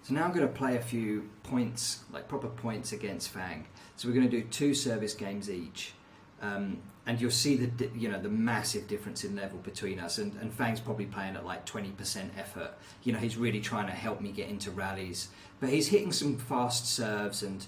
So now I'm going to play a few points, like proper points against Fang. So we're going to do 2 service games each, and you'll see the massive difference in level between us. And Fang's probably playing at like 20% effort. He's really trying to help me get into rallies, but he's hitting some fast serves and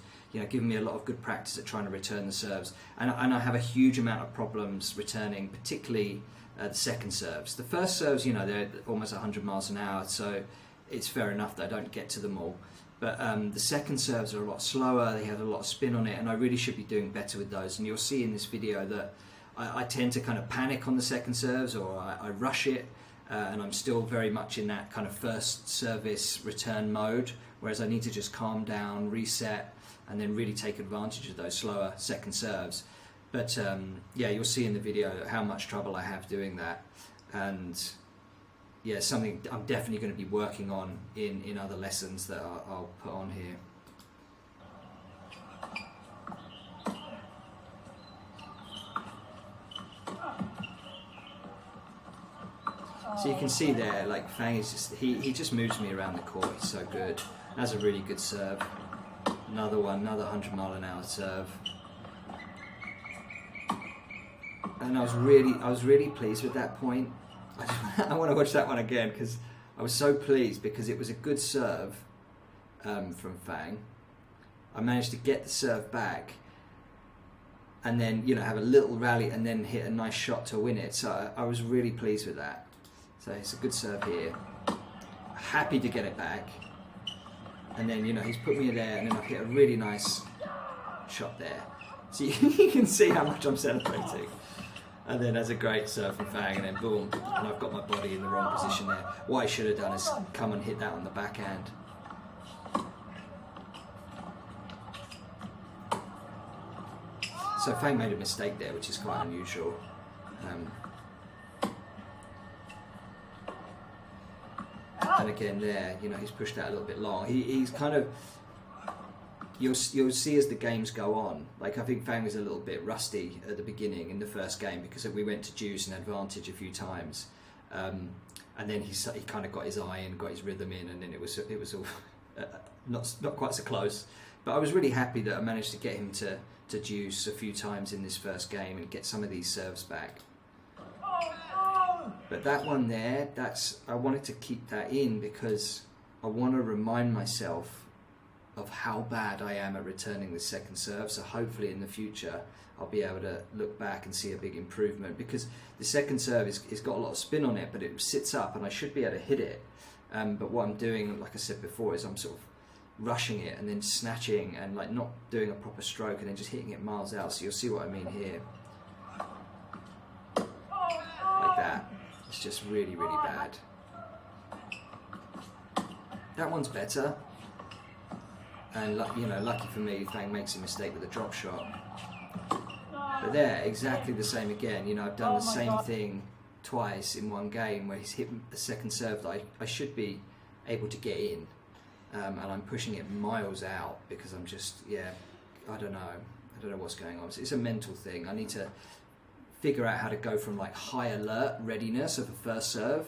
giving me a lot of good practice at trying to return the serves. And I have a huge amount of problems returning, particularly the second serves. The first serves, they're almost 100 miles an hour, so it's fair enough that I don't get to them all. But the second serves are a lot slower, they have a lot of spin on it, and I really should be doing better with those. And you'll see in this video that I tend to kind of panic on the second serves, or I rush it, and I'm still very much in that kind of first service return mode, whereas I need to just calm down, reset, and then really take advantage of those slower second serves. But yeah, you'll see in the video how much trouble I have doing that. And yeah, something I'm definitely going to be working on in other lessons that I'll put on here. So you can see there, like Fang is just, he just moves me around the court. He's so good. That's a really good serve. Another one, another 100-mile-an-hour serve. And I was really pleased with that point. I want to watch that one again because I was so pleased because it was a good serve from Fang. I managed to get the serve back and then have a little rally and then hit a nice shot to win it. So I was really pleased with that. So it's a good serve here. Happy to get it back. And then he's put me there and then I've hit a really nice shot there. So you can see how much I'm celebrating. And then there's a great serve from Fang, and then boom, and I've got my body in the wrong position there. What I should have done is come and hit that on the backhand. So Fang made a mistake there, which is quite unusual. And again there, he's pushed that a little bit long. He's kind of, you'll see as the games go on, like I think Fang was a little bit rusty at the beginning in the first game because we went to deuce and advantage a few times, and then he kind of got his eye in, got his rhythm in, and then it was all not quite so close. But I was really happy that I managed to get him to deuce a few times in this first game and get some of these serves back. But that one there, I wanted to keep that in because I want to remind myself of how bad I am at returning the second serve. So hopefully in the future I'll be able to look back and see a big improvement, because the second serve is got a lot of spin on it, but it sits up and I should be able to hit it. But what I'm doing, like I said before, is I'm sort of rushing it and then snatching and like not doing a proper stroke and then just hitting it miles out. So you'll see what I mean here. Like that. It's just really, really bad. That one's better. And lucky for me, Fang makes a mistake with a drop shot. But there, exactly the same again. I've done the same thing twice in one game where he's hit a second serve that I should be able to get in. And I'm pushing it miles out because I'm just, I don't know what's going on. It's a mental thing. I need to figure out how to go from like high alert readiness of a first serve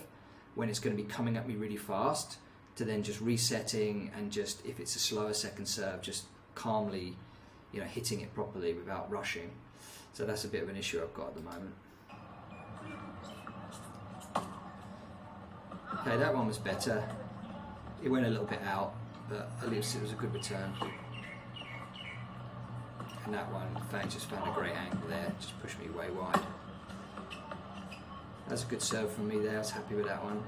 when it's going to be coming at me really fast, to then just resetting and just, if it's a slower second serve, just calmly, hitting it properly without rushing. So that's a bit of an issue I've got at the moment. Okay, that one was better. It went a little bit out, but at least it was a good return. And that one, Fang just found a great angle there, just pushed me way wide. That's a good serve from me there, I was happy with that one.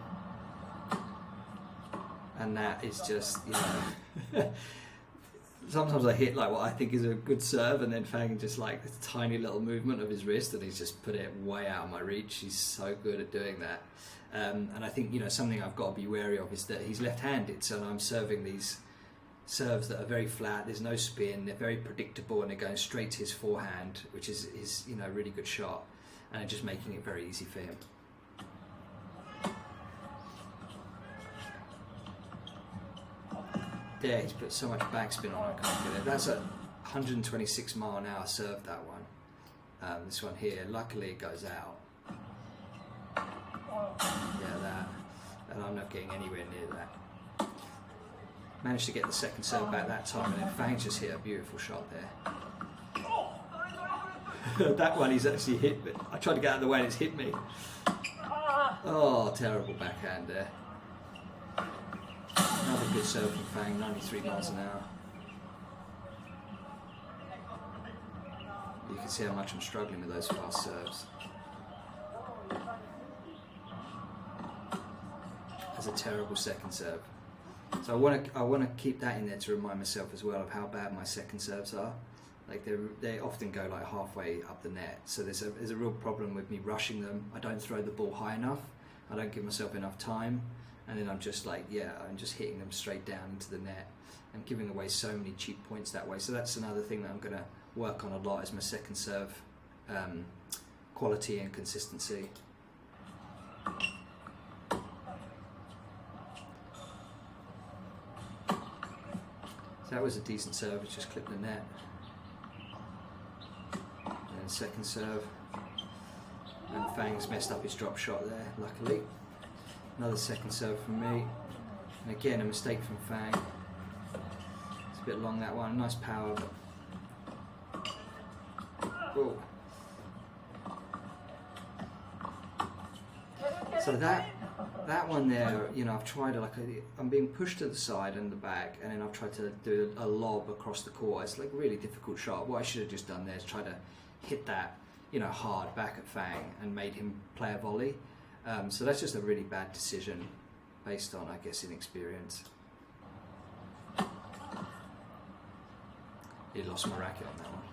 And that is just, sometimes I hit like what I think is a good serve, and then Fang just like this tiny little movement of his wrist, and he's just put it way out of my reach. He's so good at doing that. And I think, something I've got to be wary of is that he's left-handed, so I'm serving these serves that are very flat, there's no spin, they're very predictable, and they're going straight to his forehand, which is a really good shot, and just making it very easy for him. There, he's put so much backspin on, I can't get it. That's a 126 mile an hour serve, that one. This one here, luckily it goes out. Yeah, that. And I'm not getting anywhere near that. Managed to get the second serve back that time, and then Fang's just hit a beautiful shot there. That one he's actually hit me. I tried to get out of the way and it's hit me. Oh, terrible backhand there. Another good serve from Fang, 93 miles an hour. You can see how much I'm struggling with those fast serves. That's a terrible second serve. So I want to keep that in there to remind myself as well of how bad my second serves are. Like they often go like halfway up the net. So there's a real problem with me rushing them. I don't throw the ball high enough. I don't give myself enough time, and then I'm just like, I'm just hitting them straight down into the net and giving away so many cheap points that way. So that's another thing that I'm going to work on a lot, is my second serve quality and consistency. So that was a decent serve, it just clipped the net. And then second serve. And Fang's messed up his drop shot there, luckily. Another second serve from me. And again, a mistake from Fang. It's a bit long, that one. Nice power, but... Oh. So that one there, I've tried I'm being pushed to the side and the back, and then I've tried to do a lob across the court. It's like a really difficult shot. What I should have just done there is try to hit that, hard back at Fang and made him play a volley. So that's just a really bad decision based on, I guess, inexperience. He lost my racket on that one.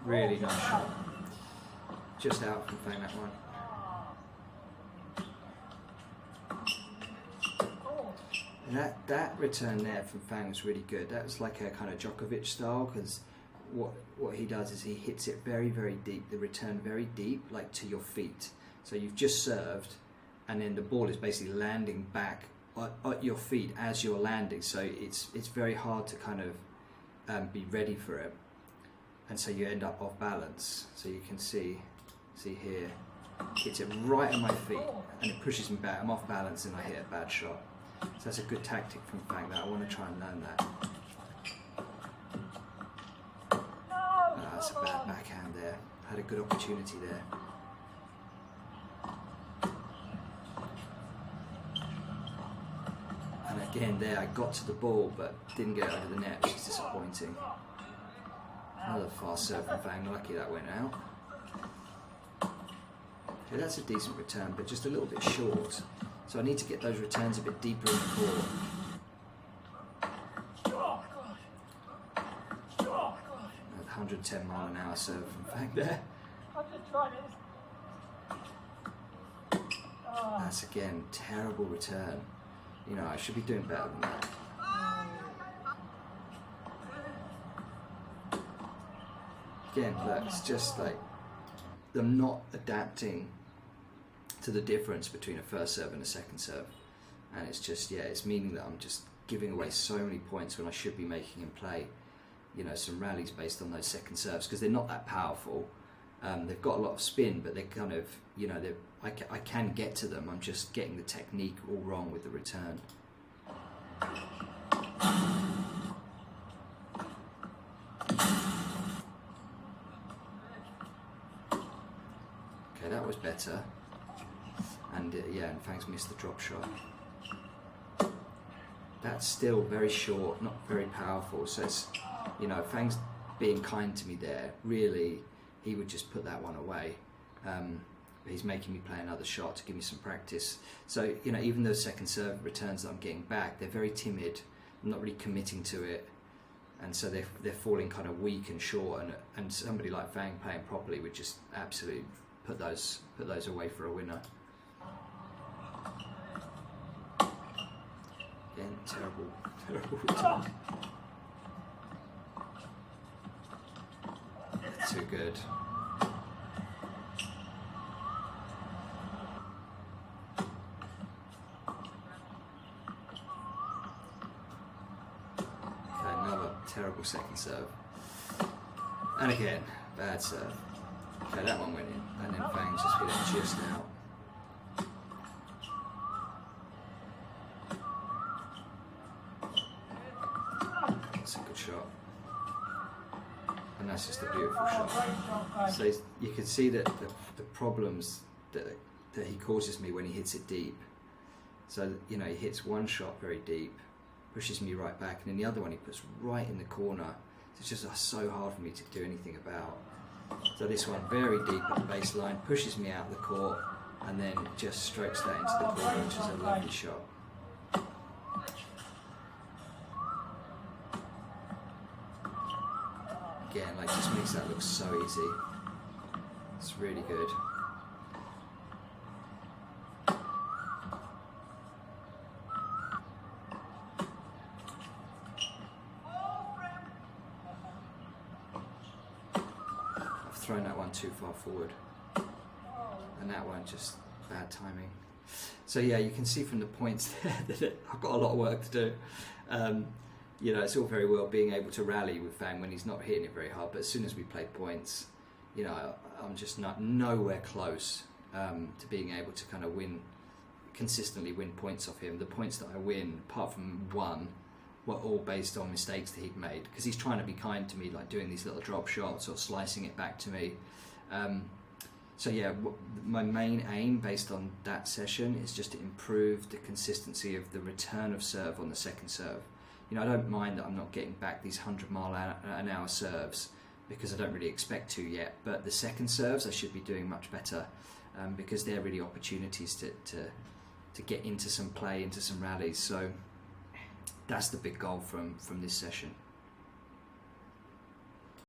Really nice shot. Just out from Fang, that one. And that return there from Fang was really good. That was like a kind of Djokovic style, because what he does is he hits it very, very deep, the return very deep, like to your feet. So you've just served, and then the ball is basically landing back at your feet as you're landing. So it's very hard to kind of be ready for it, and so you end up off balance. So you can see here, hits it right at my feet, and it pushes me back. I'm off balance, and I hit a bad shot. So that's a good tactic from Fang. That I want to try and learn that. That's a bad backhand there. Had a good opportunity there. And again there, I got to the ball but didn't get it over the net, which is disappointing. Another fast serve from Fang. Lucky that went out. Okay, that's a decent return, but just a little bit short. So I need to get those returns a bit deeper in the court. 110 mile an hour serve from Fang there. That's again terrible return. I should be doing better than that. Again, look, it's just like them not adapting to the difference between a first serve and a second serve, and it's just it's meaning that I'm just giving away so many points when I should be making him play some rallies based on those second serves, because they're not that powerful. They've got a lot of spin, but they're kind of I can get to them. I'm just getting the technique all wrong with the return. Okay, that was better. And and Fang's missed the drop shot. That's still very short, not very powerful. So it's, Fang's being kind to me there. Really, he would just put that one away. But he's making me play another shot to give me some practice. So, even those second serve returns that I'm getting back, they're very timid. I'm not really committing to it. And so they're falling kind of weak and short. And somebody like Fang playing properly would just absolutely put those away for a winner. Again, terrible return. Too good. Okay, another terrible second serve. And again, bad serve. Okay, that one went in. And then Fang just hit it just out. That's a good shot. And that's just a beautiful shot. So you can see that the problems that he causes me when he hits it deep. So, you know, he hits one shot very deep, pushes me right back, and then the other one he puts right in the corner. It's just so hard for me to do anything about. So this one very deep at the baseline, pushes me out of the court, and then just strokes that into the corner, which is a lovely shot. Again, like, just makes that look so easy. It's really good. I've thrown that one too far forward, and that one just bad timing. So yeah, you can see from the points there that I've got a lot of work to do. You know, it's all very well being able to rally with Fang when he's not hitting it very hard, but as soon as we play points, you know, I'm just nowhere close to being able to kind of consistently win points off him. The points that I win, apart from one, were all based on mistakes that he'd made, because he's trying to be kind to me, like doing these little drop shots or slicing it back to me. So yeah, my main aim based on that session is just to improve the consistency of the return of serve on the second serve. You know, I don't mind that I'm not getting back these 100-mile-an-hour serves, because I don't really expect to yet, but the second serves I should be doing much better, because they're really opportunities to get into some play, into some rallies. So that's the big goal from this session.